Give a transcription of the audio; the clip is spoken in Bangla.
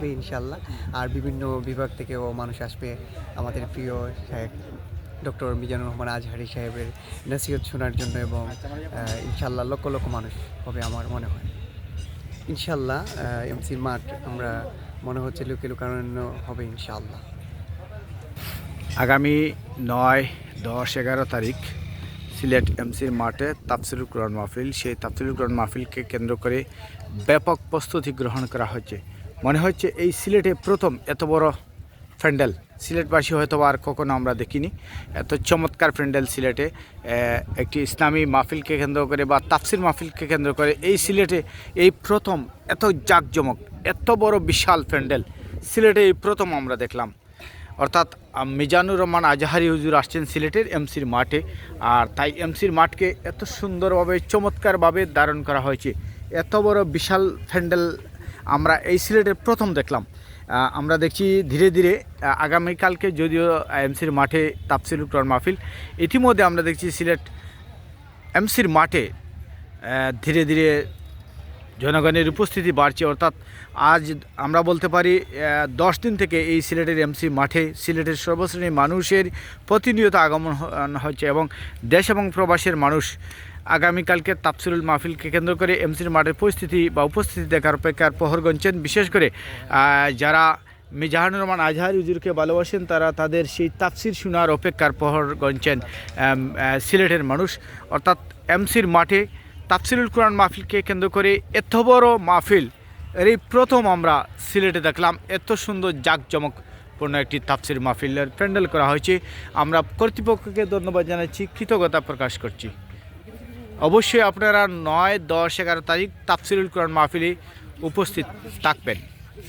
আসবে ইনশাল্লাহ। আর বিভিন্ন বিভাগ থেকেও মানুষ আসবে। আমাদের প্রিয় শায়েখ ডক্টর মিজানুর রহমান আজহারি সাহেবের নসিহত শোনার জন্য, এবং ইনশাল্লাহ লক্ষ লক্ষ মানুষ হবে আমার মনে হয়। ইনশাল্লাহ এমসির মাঠ আমরা মনে হচ্ছে লুকে লুকানো হবে ইনশাল্লাহ। আগামী 9, 10, 11 তারিখ সিলেট এমসির মাঠে তাফসিরুল কুরআন মাহফিল। সেই তাফসিরুল কুরআন মাহফিলকে কেন্দ্র করে ব্যাপক প্রস্তুতি গ্রহণ করা হচ্ছে। মনে হচ্ছে এই সিলেটে প্রথম এত বড় প্যান্ডেল সিলেটবাসী হয়তো আর কখনো আমরা দেখিনি। এত চমৎকার প্যান্ডেল সিলেটে একটি ইসলামী মাহফিলকে কেন্দ্র করে বা তাফসির মাহফিলকে কেন্দ্র করে এই সিলেটে এই প্রথম এত জাঁকজমক, এত বড় বিশাল প্যান্ডেল সিলেটে এই প্রথম আমরা দেখলাম। অর্থাৎ মিজানুর রহমান আজহারি হুজুর আসছেন সিলেটের এমসির মাঠে, আর তাই এমসির মাঠকে এত সুন্দরভাবে চমৎকারভাবে ধারণ করা হয়েছে। এত বড় বিশাল প্যান্ডেল আমরা এই সিলেটের প্রথম দেখলাম। আমরা দেখছি ধীরে ধীরে আগামীকালকে যদিও এমসির মাঠে তাফসিরুল কুরআন মাহফিল, ইতিমধ্যে আমরা দেখছি সিলেট এমসির মাঠে ধীরে ধীরে জনগণের উপস্থিতি বাড়ছে। অর্থাৎ আজ আমরা বলতে পারি 10 দিন থেকে এই সিলেটের এমসি মাঠে সিলেটের সর্বশ্রেণীর মানুষের প্রতিনিয়ত আগমন হচ্ছে, এবং দেশ এবং প্রবাসের মানুষ আগামীকালকে তাফসিরুল মাহফিলকে কেন্দ্র করে এমসির মাঠের পরিস্থিতি বা উপস্থিতি দেখার অপেক্ষার প্রহর গুনছেন। বিশেষ করে যারা মিজানুর রহমান আজহারি হুজুরকে ভালোবাসেন তারা তাদের সেই তাফসির শোনার অপেক্ষার প্রহর গুনছেন সিলেটের মানুষ। অর্থাৎ এমসির মাঠে তাফসিরুল কুরআন মাহফিলকে কেন্দ্র করে এত বড় মাহফিল এই প্রথম আমরা সিলেটে দেখলাম। এত সুন্দর জাঁকজমকপূর্ণ একটি তাফসির মাহফিলের প্যান্ডেল করা হয়েছে। আমরা কর্তৃপক্ষকে ধন্যবাদ জানাচ্ছি, কৃতজ্ঞতা প্রকাশ করছি। অবশ্যই আপনারা 9, 10, 11 তারিখ তাফসিরুল কুরআন মাহফিলে উপস্থিত থাকবেন।